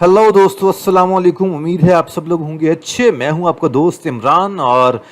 Hello दोस्तों, अस्सलाम वालेकुम। उम्मीद है आप सब लोग होंगे अच्छे। मैं हूं आपका दोस्त इमरान और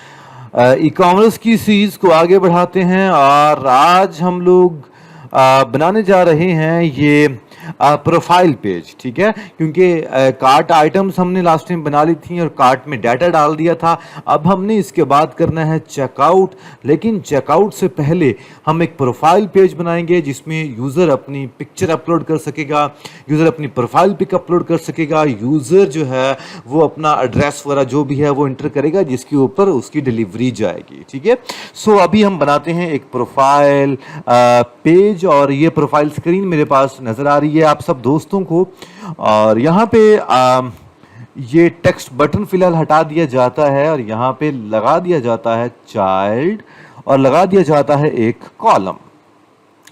ई कॉमर्स की सीरीज़ को आगे बढ़ाते हैं और आज हम लोग बनाने जा रहे हैं ये प्रोफाइल पेज। ठीक है, क्योंकि कार्ट आइटम्स हमने लास्ट टाइम बना ली थी और कार्ट में डाटा डाल दिया था। अब हमने इसके बाद करना है चेकआउट, लेकिन चेकआउट से पहले हम एक प्रोफाइल पेज बनाएंगे जिसमें यूज़र अपनी पिक्चर अपलोड कर सकेगा, यूज़र अपनी प्रोफाइल पिक अपलोड कर सकेगा, यूज़र जो है वो अपना एड्रेस वगैरह जो भी है वो इंटर करेगा जिसके ऊपर उसकी डिलीवरी जाएगी। ठीक है, सो अभी हम बनाते हैं एक प्रोफाइल पेज और ये प्रोफाइल स्क्रीन मेरे पास नज़र आ रही है आप सब दोस्तों को। और यहाँ पे ये टेक्स्ट बटन फिलहाल हटा दिया जाता है और यहाँ पे लगा दिया जाता है चाइल्ड और लगा दिया जाता है एक कॉलम।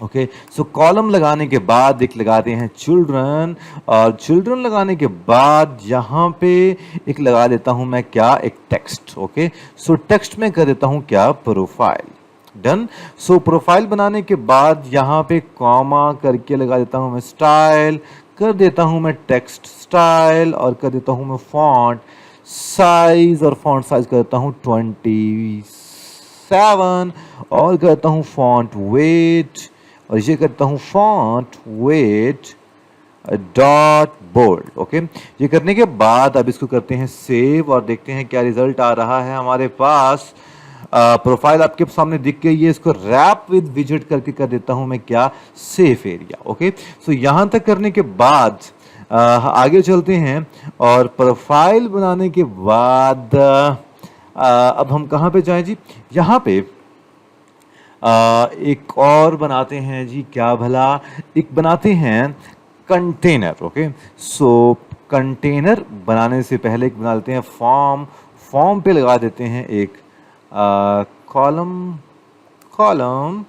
ओके, सो कॉलम लगाने के बाद एक लगाते हैं चिल्ड्रन और चिल्ड्रन लगाने के बाद यहाँ पे एक लगा देता हूँ मैं क्या, एक टेक्स्ट। ओके, सो टेक्स्ट में कर देता हूँ क्या, प्रोफाइल। डन। सो प्रोफाइल बनाने के बाद यहाँ पे कॉमा करके लगा देता हूँ मैं स्टाइल, कर देता हूँ मैं टेक्स्ट स्टाइल और कर देता हूँ मैं फॉन्ट साइज और फॉन्ट साइज कर देता हूँ 27 और करता हूँ फॉन्ट वेट और इसे करता हूँ font weight dot bold. Okay, ये करने के बाद अब इसको करते हैं सेव और देखते हैं क्या रिजल्ट आ रहा है हमारे पास। प्रोफाइल आपके सामने दिख गई है। इसको रैप विद विजेट करके कर देता हूं मैं क्या, सेफ एरिया। ओके, सो यहां तक करने के बाद आगे चलते हैं और प्रोफाइल बनाने के बाद अब हम कहां पे जाएं जी, यहां पे एक और बनाते हैं जी, क्या भला, एक बनाते हैं कंटेनर। ओके, सो कंटेनर बनाने से पहले एक बना लेते हैं फॉर्म। फॉर्म पे लगा देते हैं एक कॉलम कॉलम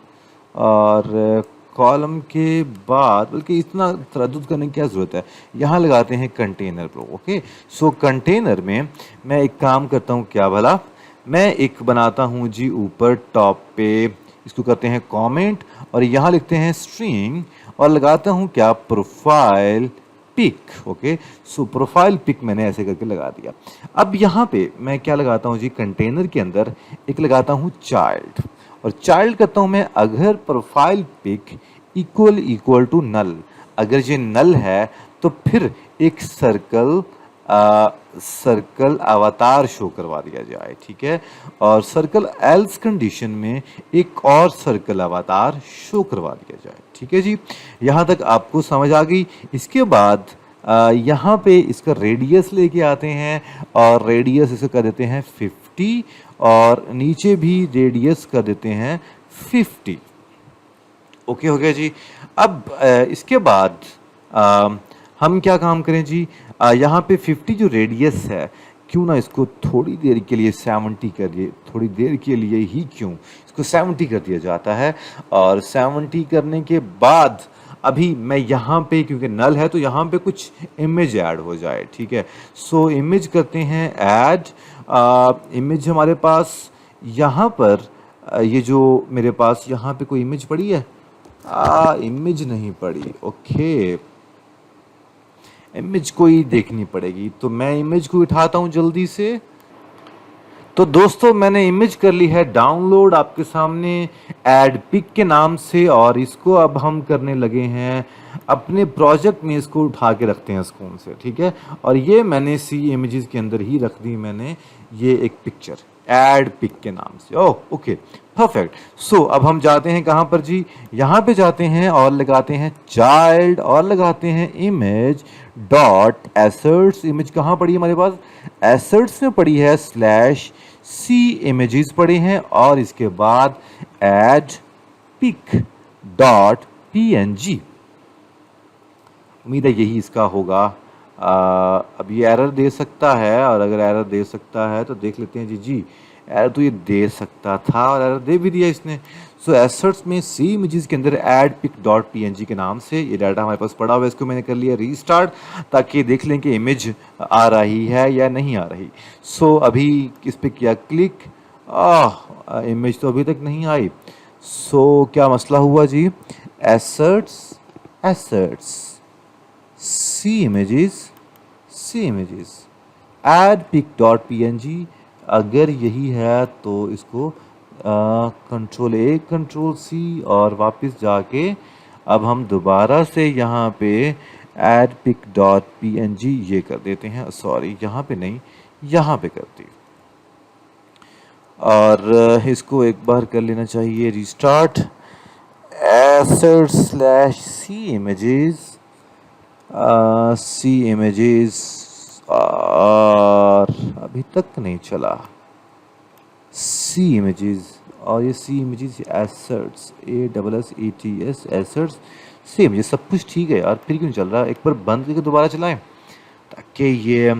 और कॉलम के बाद, बल्कि इतना तरद्दुद करने की क्या ज़रूरत है, यहाँ लगाते हैं कंटेनर प्रो। ओके, सो कंटेनर में मैं एक काम करता हूँ, क्या भला, मैं एक बनाता हूँ जी ऊपर टॉप पे, इसको करते हैं कमेंट और यहाँ लिखते हैं स्ट्रिंग और लगाता हूँ क्या, प्रोफाइल पिक। ओके, सो प्रोफाइल पिक मैंने ऐसे करके लगा दिया। अब यहाँ पे मैं क्या लगाता हूँ जी, कंटेनर के अंदर एक लगाता हूँ चाइल्ड और चाइल्ड करता हूँ मैं अगर profile pic equal equal to null, अगर ये नल है तो फिर एक सर्कल सर्कल अवतार शो करवा दिया जाए। ठीक है, और सर्कल एल्स कंडीशन में एक और सर्कल अवतार शो करवा दिया जाए। ठीक है जी, यहाँ तक आपको समझ आ गई। इसके बाद यहाँ पे इसका रेडियस लेके आते हैं और रेडियस इसे कर देते हैं 50 और नीचे भी रेडियस कर देते हैं 50। ओके हो गया जी। अब इसके बाद हम क्या काम करें जी, यहाँ पे 50 जो रेडियस है, क्यों ना इसको थोड़ी देर के लिए 70 कर दिए, थोड़ी देर के लिए ही क्यों, इसको 70 कर दिया जाता है। और 70 करने के बाद अभी मैं यहाँ पे, क्योंकि नल है तो यहाँ पे कुछ इमेज ऐड हो जाए। ठीक है, सो इमेज करते हैं ऐड। इमेज हमारे पास यहाँ पर ये जो मेरे पास यहाँ पे कोई इमेज पड़ी है, इमेज नहीं पड़ी। ओके, इमेज कोई देखनी पड़ेगी तो मैं इमेज को उठाता हूं जल्दी से। तो दोस्तों मैंने इमेज कर ली है डाउनलोड आपके सामने एड पिक के नाम से और इसको अब हम करने लगे हैं अपने प्रोजेक्ट में, इसको उठा के रखते हैं स्क्रीन से। ठीक है, और ये मैंने सी इमेजेस के अंदर ही रख दी मैंने, ये एक पिक्चर एड पिक के नाम से। Oh okay, perfect. सो अब हम जाते हैं कहाँ पर जी, यहाँ पे जाते हैं और लगाते हैं चाइल्ड और लगाते हैं इमेज डॉट एसर्ट्स। इमेज कहाँ पड़ी है हमारे पास, एसर्ट्स में पड़ी है, स्लैश सी इमेजेस पड़े हैं और इसके बाद एड पिक डॉट png। उम्मीद है यही इसका होगा। अब ये एरर दे सकता है और अगर एरर दे सकता है तो देख लेते हैं जी। जी एरर तो ये दे सकता था और एरर दे भी दिया इसने। सो एसर्ट्स में सी इमेजेस के अंदर एड पिक डॉट png के नाम से ये डाटा हमारे पास पड़ा हुआ है, इसको मैंने कर लिया रीस्टार्ट ताकि देख लें कि इमेज आ रही है या नहीं आ रही। सो अभी इस पर किया क्लिक, इमेज तो अभी तक नहीं आई। सो क्या मसला हुआ जी, एसर्ट्स एसर्ट्स सी इमेजेस सी images, add pic dot png। अगर यही है तो इसको कंट्रोल ए कंट्रोल सी और वापस जाके अब हम दोबारा से यहाँ पे ऐड पिक डॉट png ये कर देते हैं, सॉरी यहाँ पे नहीं, यहाँ पे करते हैं। और इसको एक बार कर लेना चाहिए restart, asset slash C images और अभी तक नहीं चला सी इमेजेस। और ये C images assets ASSETS assets C images, सब कुछ ठीक है यार, फिर क्यों चल रहा है? एक बार बंद करके दोबारा चलाएं ताकि ये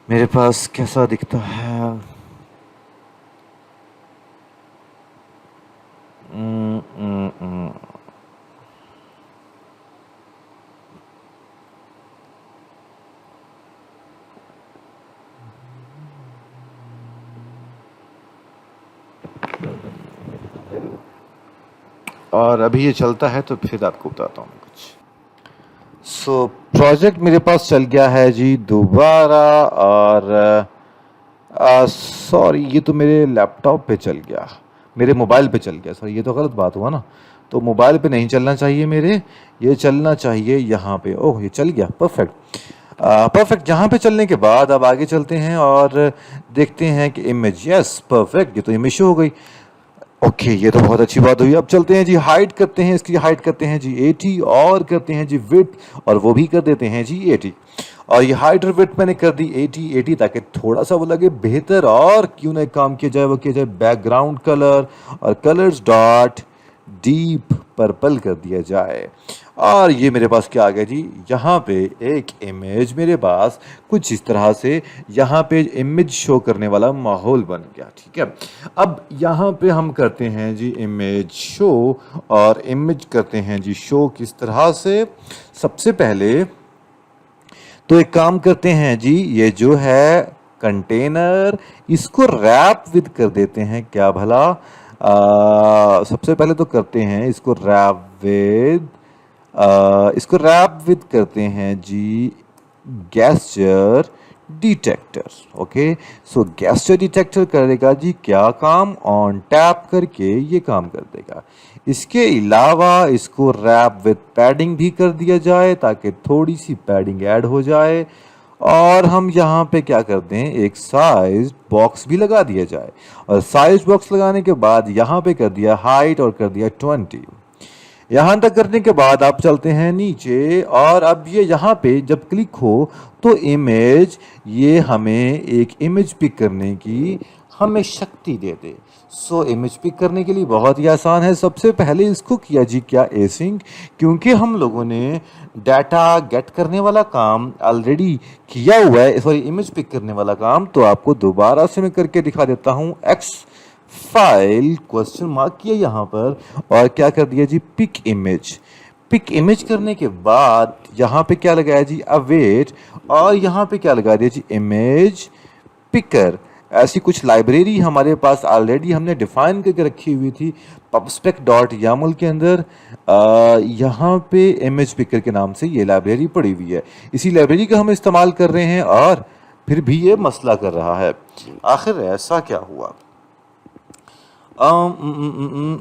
मेरे पास कैसा दिखता है। और अभी ये चलता है तो फिर आपको बताता हूँ कुछ। सो प्रोजेक्ट मेरे पास चल गया है जी दोबारा, और सॉरी ये तो मेरे लैपटॉप पे चल गया, मेरे मोबाइल पे चल गया, सॉरी ये तो गलत बात हुआ ना। तो मोबाइल पे नहीं चलना चाहिए मेरे, ये चलना चाहिए यहाँ पे। ओह ये चल गया, परफेक्ट परफेक्ट। यहाँ पे चलने के बाद अब आगे चलते हैं और देखते हैं कि इमेज, यस परफेक्ट, ये तो इमेज शो हो गई। ओके ये तो बहुत अच्छी बात हुई। अब चलते हैं जी, हाइट करते हैं, इसकी हाइट करते हैं जी 80 और करते हैं जी विड्थ, और वो भी कर देते हैं जी 80। और ये हाइट और विड्थ मैंने कर दी 80 ताकि थोड़ा सा वो लगे बेहतर। और क्यों ना एक काम किया जाए, वो किया जाए बैकग्राउंड कलर, और कलर्स डॉट डीप पर्पल कर दिया जाए। और ये मेरे पास क्या आ गया जी, यहाँ पे एक इमेज मेरे पास कुछ इस तरह से यहाँ पे इमेज शो करने वाला माहौल बन गया। ठीक है, अब यहाँ पे हम करते हैं जी इमेज शो, और इमेज करते हैं जी शो किस तरह से। सबसे पहले तो एक काम करते हैं जी, ये जो है कंटेनर, इसको रैप विद कर देते हैं, क्या भला। सबसे पहले तो करते हैं इसको रैप विद करते हैं जी गेस्चर डिटेक्टर। ओके, सो गेस्चर डिटेक्टर करेगा जी क्या काम, ऑन टैप करके ये काम कर देगा। इसके अलावा इसको रैप विद पैडिंग भी कर दिया जाए ताकि थोड़ी सी पैडिंग ऐड हो जाए। और हम यहाँ पे क्या करते हैं, एक साइज बॉक्स भी लगा दिया जाए, और साइज बॉक्स लगाने के बाद यहाँ पे कर दिया हाइट और कर दिया 20। यहाँ तक करने के बाद आप चलते हैं नीचे, और अब ये यहाँ पे जब क्लिक हो तो इमेज, ये हमें एक इमेज पिक करने की हमें शक्ति दे दे। सो इमेज पिक करने के लिए बहुत ही आसान है। सबसे पहले इसको किया जी क्या, एसिंक, क्योंकि हम लोगों ने डाटा गेट करने वाला काम ऑलरेडी किया हुआ है, सॉरी इमेज पिक करने वाला काम, तो आपको दोबारा से मैं करके दिखा देता हूँ। एक्स फाइल क्वेश्चन मार्क किया यहाँ पर, और क्या कर दिया जी पिक इमेज। पिक इमेज करने के बाद यहाँ पे क्या लगाया जी अवेट, और यहाँ पे क्या लगा दिया जी इमेज पिकर। ऐसी कुछ लाइब्रेरी हमारे पास ऑलरेडी हमने डिफाइन करके रखी हुई थी pubspec.yaml के अंदर। यहाँ पे इमेज पिकर के नाम से ये लाइब्रेरी पड़ी हुई है, इसी लाइब्रेरी का हम इस्तेमाल कर रहे हैं, और फिर भी ये मसला कर रहा है। आखिर ऐसा क्या हुआ।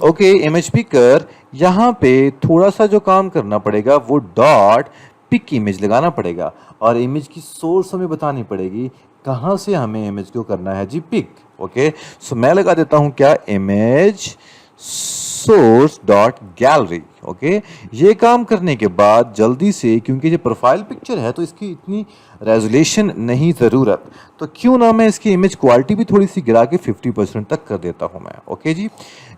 ओके, इमेज पिकर यहाँ पे थोड़ा सा जो काम करना पड़ेगा वो डॉट पिक इमेज लगाना पड़ेगा, और इमेज की सोर्स हमें बतानी पड़ेगी कहाँ से हमें इमेज को करना है जी पिक। ओके, सो मैं लगा देता हूँ क्या, image source dot gallery. Okay, ये काम करने के बाद जल्दी से, क्योंकि ये प्रोफाइल पिक्चर है तो इसकी इतनी रेजोल्यूशन नहीं ज़रूरत, तो क्यों ना मैं इसकी इमेज क्वालिटी भी थोड़ी सी गिरा के 50% तक कर देता हूँ मैं। ओके जी,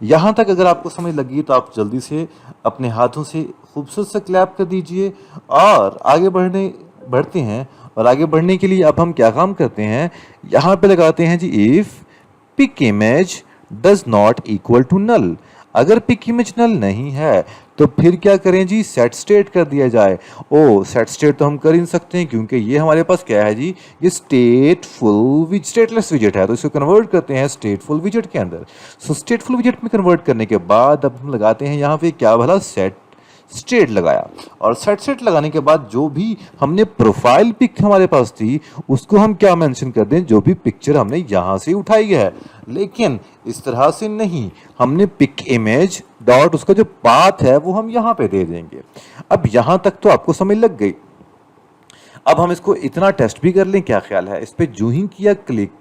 यहाँ तक अगर आपको समझ लगी तो आप जल्दी से अपने हाथों से खूबसूरत से क्लैप कर दीजिए, और आगे बढ़ते हैं। और आगे बढ़ने के लिए अब हम क्या काम करते हैं, यहाँ पे लगाते हैं जी if pic image does not equal to null. अगर पिक इमेज नल नहीं है तो फिर क्या करें जी, सेट स्टेट कर दिया जाए। ओ सेट स्टेट तो हम कर ही नहीं सकते हैं, क्योंकि ये हमारे पास क्या है जी, ये स्टेटलेस विजेट है, तो इसको कन्वर्ट करते हैं स्टेटफुल विजेट के अंदर। सो स्टेटफुल विजेट में कन्वर्ट करने के बाद अब हम लगाते हैं यहाँ पे क्या भला, स्ट्रेट लगाया, और सेट लगाने के बाद जो भी हमने प्रोफाइल पिक हमारे पास थी उसको हम क्या मेंशन कर दें, जो भी पिक्चर हमने यहाँ से उठाई है। लेकिन इस तरह से नहीं, हमने पिक इमेज डॉट उसका जो पाथ है वो हम यहाँ पे दे देंगे। अब यहाँ तक तो आपको समझ लग गई। अब हम इसको इतना टेस्ट भी कर लें, क्या ख्याल है? इस पे जो ही किया क्लिक,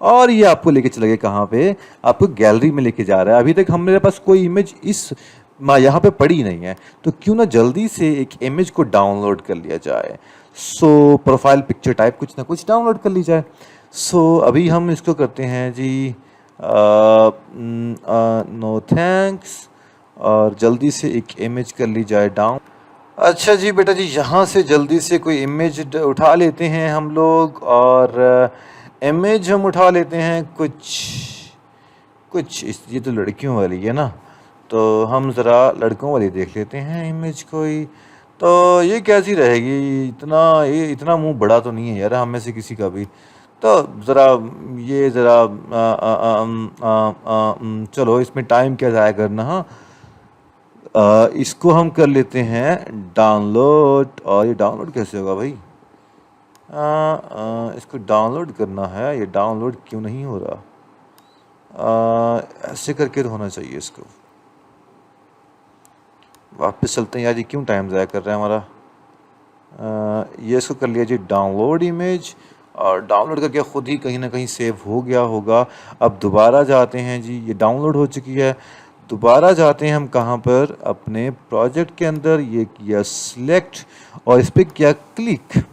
और ये आपको लेके चले गए कहाँ पे, आपको गैलरी में लेके जा रहा है। अभी तक हमारे पास कोई इमेज इस यहाँ पे पड़ी नहीं है, तो क्यों ना जल्दी से एक इमेज को डाउनलोड कर लिया जाए। सो प्रोफाइल पिक्चर टाइप कुछ ना कुछ डाउनलोड कर ली जाए। सो अभी हम इसको करते हैं जी नो थैंक्स, और जल्दी से एक इमेज कर ली जाए डाउन। अच्छा जी बेटा जी, यहाँ से जल्दी से कोई इमेज उठा लेते हैं हम लोग, और इमेज हम उठा लेते हैं कुछ ये तो लड़कियों वाली है ना, तो हम ज़रा लड़कों वाली देख लेते हैं इमेज कोई। तो ये कैसी रहेगी? ये इतना मुंह बड़ा तो नहीं है यार हम में से किसी का भी। तो ज़रा ये ज़रा चलो इसमें टाइम क्या ज़ाया करना। हाँ, इसको हम कर लेते हैं डाउनलोड। और ये डाउनलोड कैसे होगा भाई? इसको डाउनलोड करना है, ये डाउनलोड क्यों नहीं हो रहा? ऐसे करके तो होना चाहिए। इसको वापस चलते हैं यार, ये क्यों टाइम ज़ाया कर रहा है हमारा। ये इसको कर लिया जी डाउनलोड इमेज, और डाउनलोड करके ख़ुद ही कहीं ना कहीं सेव हो गया होगा। अब दोबारा जाते हैं जी, ये डाउनलोड हो चुकी है। दोबारा जाते हैं हम कहाँ पर, अपने प्रोजेक्ट के अंदर, ये किया सिलेक्ट और इस पर किया क्लिक,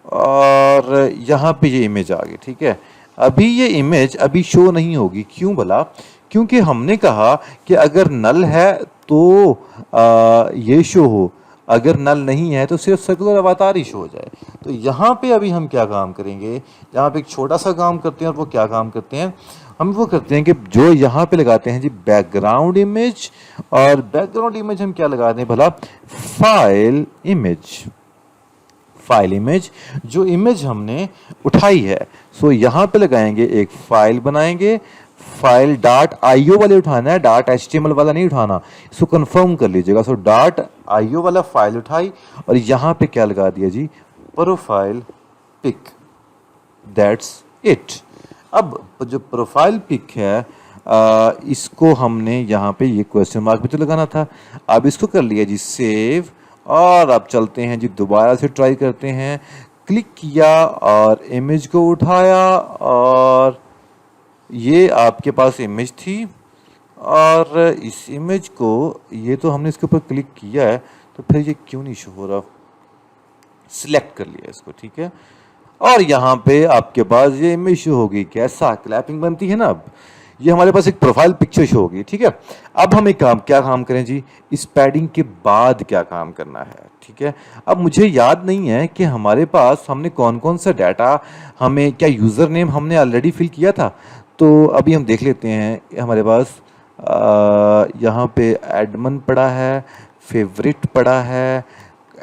और यहाँ पे ये इमेज आ गई। ठीक है, अभी ये इमेज अभी शो नहीं होगी। क्यों भला? क्योंकि हमने कहा कि अगर नल है तो ये शो हो, अगर नल नहीं है तो सिर्फ सर्कुलर अवतार ही शो हो जाए। तो यहाँ पे अभी हम क्या काम करेंगे, यहाँ पे एक छोटा सा काम करते हैं। और वो क्या काम करते हैं, हम वो करते हैं कि जो यहाँ पे लगाते हैं जी बैकग्राउंड इमेज, और बैकग्राउंड इमेज हम क्या लगाते हैं भला, फाइल इमेज, जो इमेज हमने उठाई है। सो यहाँ पे लगाएंगे, एक फाइल बनाएंगे। फाइल डॉट आईओ वाले उठाना है, डॉट एचटीएमएल वाला नहीं उठाना, इसको कंफर्म कर लीजिएगा। सो डॉट आईओ वाला फाइल उठाई, और यहाँ पे क्या लगा दिया जी, प्रोफाइल पिक, दैट्स इट। अब जो प्रोफाइल पिक है इसको हमने यहाँ पे ये क्वेश्चन मार्क भी तो लगाना था। अब इसको कर लिया जी सेव, और अब चलते हैं जी दोबारा से ट्राई करते हैं। क्लिक किया और इमेज को उठाया, और ये आपके पास इमेज थी, और इस इमेज को, ये तो हमने इसके ऊपर क्लिक किया है, तो फिर ये क्यों नहीं शो हो रहा? सिलेक्ट कर लिया इसको, ठीक है, और यहाँ पे आपके पास ये इमेज शो होगी। कैसा क्लैपिंग बनती है ना। अब ये हमारे पास एक प्रोफाइल पिक्चर शो होगी। ठीक है, अब हम एक क्या काम करें जी, इस पैडिंग के बाद क्या काम करना है। ठीक है, अब मुझे याद नहीं है कि हमारे पास हमने कौन कौन सा डाटा, हमें क्या यूज़र नेम हमने ऑलरेडी फिल किया था। तो अभी हम देख लेते हैं। हमारे पास यहाँ पे एडमिन पड़ा है, फेवरेट पड़ा है,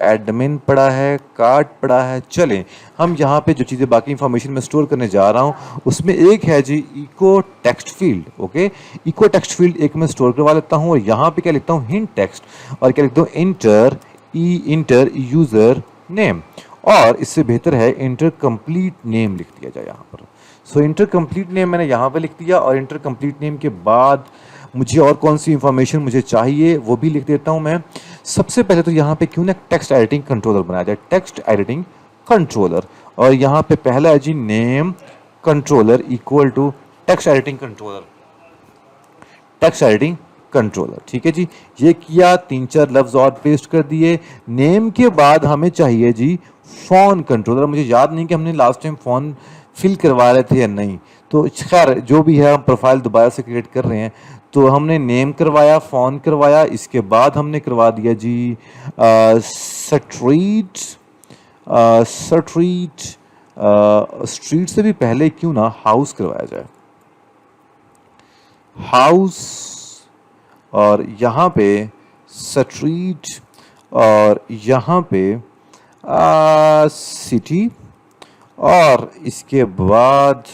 एडमिन पड़ा है, कार्ड पड़ा है। चलें हम यहाँ पे जो चीज़ें बाकी इंफॉर्मेशन में स्टोर करने जा रहा हूँ उसमें एक है जी echo text field. Okay, echo text field एक मैं स्टोर करवा लेता हूँ, और यहाँ पे क्या लिखता हूँ, हिंट टेक्स्ट, और क्या लिखता हूँ, इंटर यूज़र नेम, और इससे बेहतर है इंटर कंप्लीट नेम लिख दिया जाए यहाँ पर। सो इंटर कंप्लीट नेम मैंने यहाँ पे लिख दिया, और इंटर कंप्लीट नेम के बाद मुझे और कौन सी इंफॉर्मेशन मुझे चाहिए वो भी लिख देता हूँ मैं। सबसे पहले तो यहाँ पे क्यों ना टेक्स्ट एडिटिंग कंट्रोलर बनाया जाए, टेक्स्ट एडिटिंग कंट्रोलर, और यहाँ पे पहला है जी name controller equal to text editing controller, text editing controller. ठीक है जी, ये किया, 3-4 लफ्ज और पेस्ट कर दिए। नेम के बाद हमें चाहिए जी फ़ॉन्ट कंट्रोलर। मुझे याद नहीं कि हमने लास्ट टाइम फ़ॉन्ट फिल करवा रहे थे या नहीं, तो खैर जो भी है हम प्रोफाइल दोबारा से क्रिएट कर रहे हैं। तो हमने नेम करवाया, फ़ॉन्ट करवाया, इसके बाद हमने करवा दिया जी स्ट्रीट से भी पहले क्यों ना हाउस करवाया जाए, हाउस, और यहाँ पे स्ट्रीट, और यहाँ पे सिटी, और इसके बाद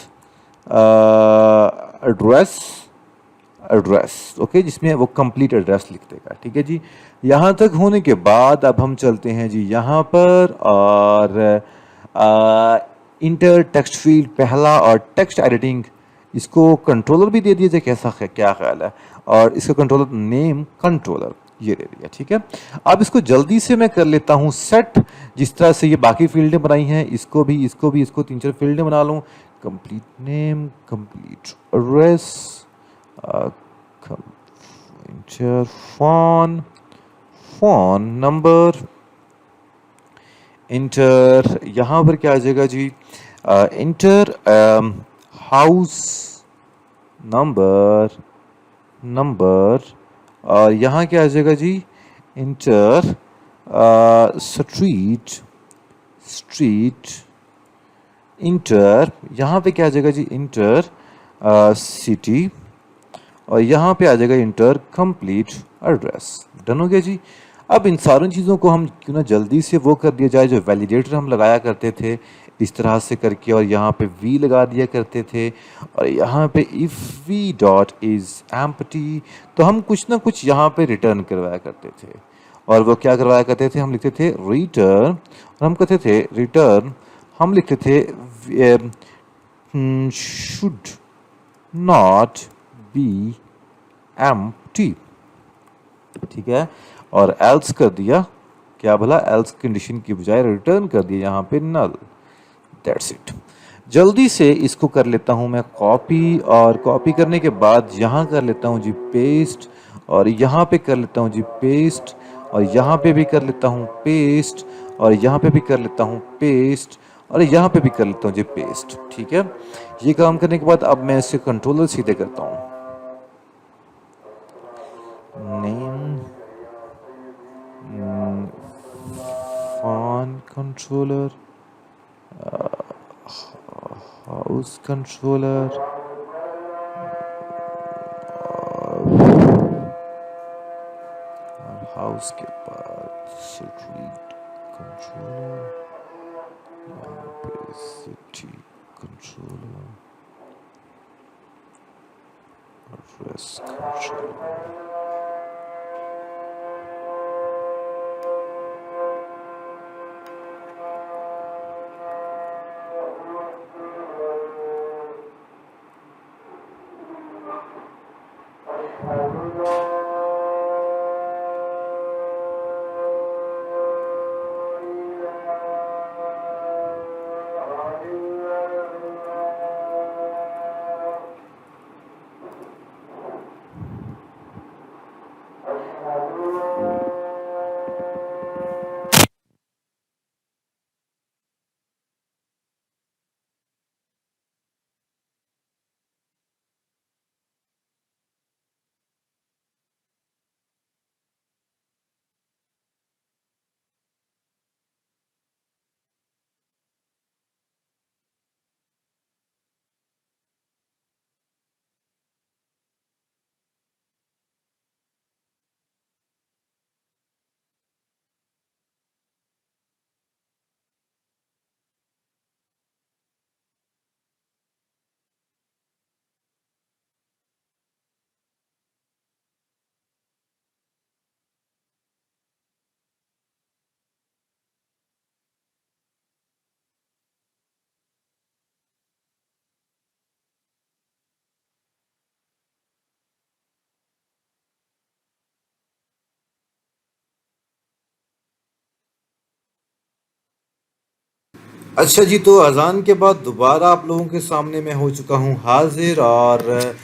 एड्रेस, ओके, जिसमें वो कंप्लीट एड्रेस लिख देगा। ठीक है जी, यहाँ तक होने के बाद अब हम चलते हैं जी यहाँ पर और इंटर टेक्स्ट फील्ड पहला और टेक्स्ट एडिटिंग इसको कंट्रोलर भी दे दिया जाए, कैसा है, क्या ख्याल है। और इसका कंट्रोलर नेम कंट्रोलर ये दे दिया, ठीक है। अब इसको जल्दी से मैं कर लेता हूँ सेट, जिस तरह से ये बाकी फील्डें बनाई हैं इसको तीन चार फील्डें बना लूँ। Complete name, complete address, inter phone number, inter यहाँ पर क्या आ जाएगा जी, इंटर हाउस नंबर और यहाँ क्या आ जाएगा जी, इंटर स्ट्रीट, इंटर यहाँ पे क्या आ जाएगा जी, इंटर सिटी और यहाँ पे आ जाएगा इंटर कंप्लीट एड्रेस। डन हो गया जी। अब इन सारी चीज़ों को हम क्यों ना जल्दी से वो कर दिया जाए जो वैलिडेटर हम लगाया करते थे इस तरह से करके, और यहाँ पे वी लगा दिया करते थे और यहाँ पे if V dot is empty, तो हम कुछ ना कुछ यहाँ पे रिटर्न करवाया करते थे। और वो क्या करवाया करते थे, हम लिखते थे रिटर्न, और हम कहते थे रिटर्न, हम लिखते थे शुड नॉट बी एम्प्टी, ठीक है। और एल्स कर दिया, क्या भला, एल्स कंडीशन की बजाय रिटर्न कर दिया यहाँ पे नल। That's it. जल्दी से इसको कर लेता हूँ मैं कॉपी, और कॉपी करने के बाद यहाँ कर लेता हूँ जी पेस्ट, और यहाँ पे कर लेता हूँ जी पेस्ट, और यहाँ पे भी कर लेता हूँ पेस्ट, और यहाँ पे भी कर लेता हूँ पेस्ट, और यहाँ पे भी कर लेता हूँ जी पेस्ट, ठीक है। ये काम करने के बाद अब मैं इसे कंट्रोलर सीधे करता हूँ, name font controller, house controller, house के बाद स्ट्रीट कंट्रोलर, यहाँ पे सिटी कंट्रोलर, एड्रेस कंट्रोलर। अच्छा जी, तो अज़ान के बाद दोबारा आप लोगों के सामने मैं हो चुका हूँ हाजिर, और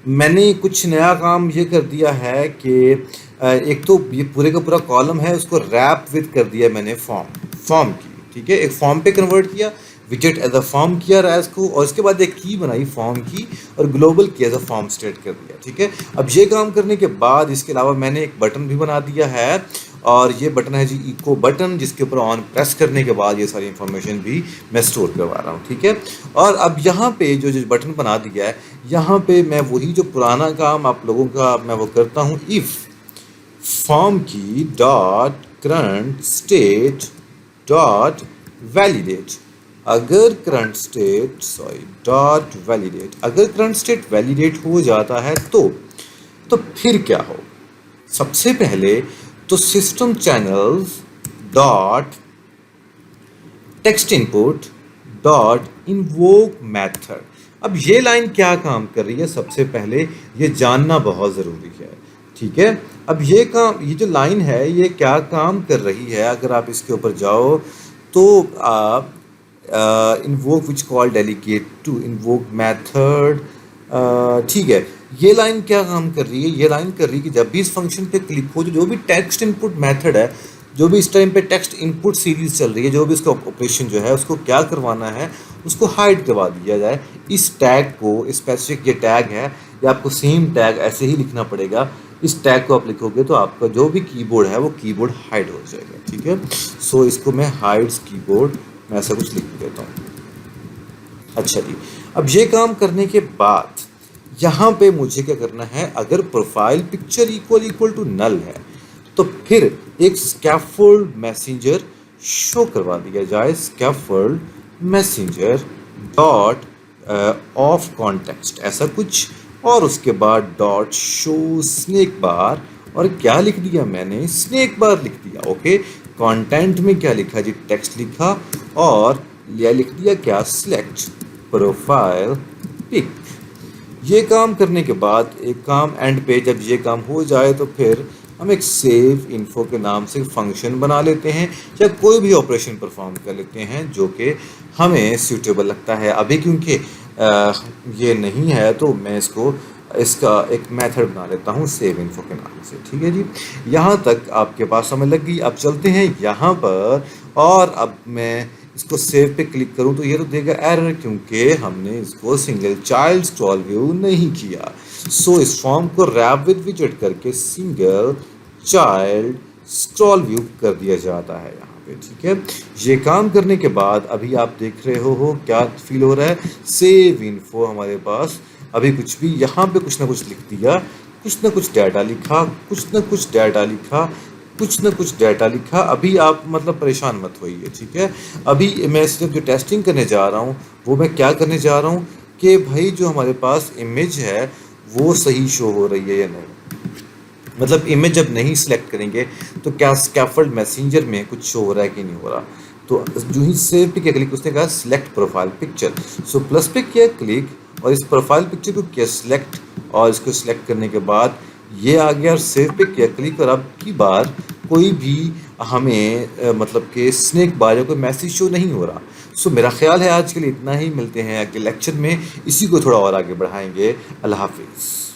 मैंने कुछ नया काम ये कर दिया है कि एक तो ये पूरे का पूरा कॉलम है उसको रैप विद कर दिया मैंने फॉर्म की, ठीक है। एक फॉर्म पे कन्वर्ट किया, विजेट एज अ फॉर्म किया रैस को, और उसके बाद एक की बनाई फॉर्म की और ग्लोबल की एज अ फॉर्म स्टेट कर दिया, ठीक है। अब ये काम करने के बाद इसके अलावा मैंने एक बटन भी बना दिया है, और ये बटन है जी इको बटन, जिसके ऊपर ऑन प्रेस करने के बाद ये सारी इंफॉर्मेशन भी मैं स्टोर करवा रहा हूँ, ठीक है। और अब यहाँ पे जो जो बटन बना दिया है, यहाँ पे मैं वही जो पुराना काम आप लोगों का मैं वो करता हूँ, इफ़ फॉर्म की dot current state dot validate, अगर करंट स्टेट डॉट वैलिडेट, अगर करंट स्टेट वैलिडेट हो जाता है तो फिर क्या हो। सबसे पहले तो system channels dot text input dot invoke method. अब ये लाइन क्या काम कर रही है, सबसे पहले ये जानना बहुत ज़रूरी है, ठीक है। अब ये जो लाइन है ये क्या काम कर रही है, अगर आप इसके ऊपर जाओ तो आप invoke which call delegate to invoke method, ठीक है। ये लाइन क्या काम कर रही है, ये लाइन कर रही है कि जब भी इस फंक्शन पे क्लिक हो, जो भी टेक्स्ट इनपुट मेथड है, जो भी इस टाइम पे टेक्स्ट इनपुट सीरीज चल रही है, जो भी इसका ऑपरेशन जो है उसको क्या करवाना है, उसको हाइड करवा दिया जाए। इस टैग को स्पेसिफिक ये टैग है, या आपको सेम टैग ऐसे ही लिखना पड़ेगा। इस टैग को आप लिखोगे तो आपका जो भी कीबोर्ड है वो कीबोर्ड हाइड हो जाएगा, ठीक है। सो इसको मैं हाइड्स कीबोर्ड मैं ऐसा कुछ लिख देता हूँ। अच्छा जी, अब ये काम करने के बाद यहाँ पे मुझे क्या करना है, अगर profile picture equal to null है तो फिर एक स्कैफोल्ड मैसेंजर शो करवा दिया जाए, scaffold messenger dot of context ऐसा कुछ, और उसके बाद डॉट शो स्नेक बार, और क्या लिख दिया मैंने, स्नेक बार लिख दिया, ओके। कंटेंट में क्या लिखा जी, टेक्स्ट लिखा, और यह लिख दिया क्या, सिलेक्ट प्रोफाइल पिक। ये काम करने के बाद एक काम एंड पे जब ये काम हो जाए तो फिर हम एक सेव इन्फो के नाम से फंक्शन बना लेते हैं, या कोई भी ऑपरेशन परफॉर्म कर लेते हैं जो कि हमें सूटेबल लगता है। अभी क्योंकि ये नहीं है तो मैं इसका एक मेथड बना लेता हूँ सेव इन्फो के नाम से, ठीक है जी। यहाँ तक आपके पास समझ लग गई। अब चलते हैं यहाँ पर, और अब मैं इसको सेव पे क्लिक करूँ तो ये तो देगा एरर, क्योंकि हमने इसको सिंगल चाइल्ड स्क्रॉल व्यू नहीं किया। सो इस फॉर्म को रैप विद विजेट करके सिंगल चाइल्ड स्क्रॉल व्यू कर दिया जाता है यहाँ पे, ठीक है। ये काम करने के बाद अभी आप देख रहे हो क्या फील हो रहा है, सेव इन्फो हमारे पास अभी कुछ भी यहाँ पे कुछ ना कुछ लिख दिया, कुछ ना कुछ डाटा लिखा, कुछ ना कुछ डाटा लिखा, कुछ ना कुछ डाटा लिखा। अभी आप मतलब परेशान मत होइए, ठीक है। अभी मैं सिर्फ जो टेस्टिंग करने जा रहा हूँ वो मैं क्या करने जा रहा हूँ कि भाई जो हमारे पास इमेज है वो सही शो हो रही है या नहीं। मतलब इमेज जब नहीं सिलेक्ट करेंगे तो क्या स्कैफोल्ड मैसेंजर में कुछ शो हो रहा है कि नहीं हो रहा। तो जो ही सेव पे किया क्लिक, उसने कहा select profile picture, so plus पे किया क्लिक और इस प्रोफाइल पिक्चर को किया सिलेक्ट, और इसको सिलेक्ट करने के बाद ये आ गया, और सेव पे किया क्लिक, और अब की बार कोई भी हमें मतलब कि स्नेक बार या कोई मैसेज शो नहीं हो रहा। सो मेरा ख्याल है आज के लिए इतना ही, मिलते हैं अगले लेक्चर में, इसी को थोड़ा और आगे बढ़ाएंगे। अल्लाह हाफिज़।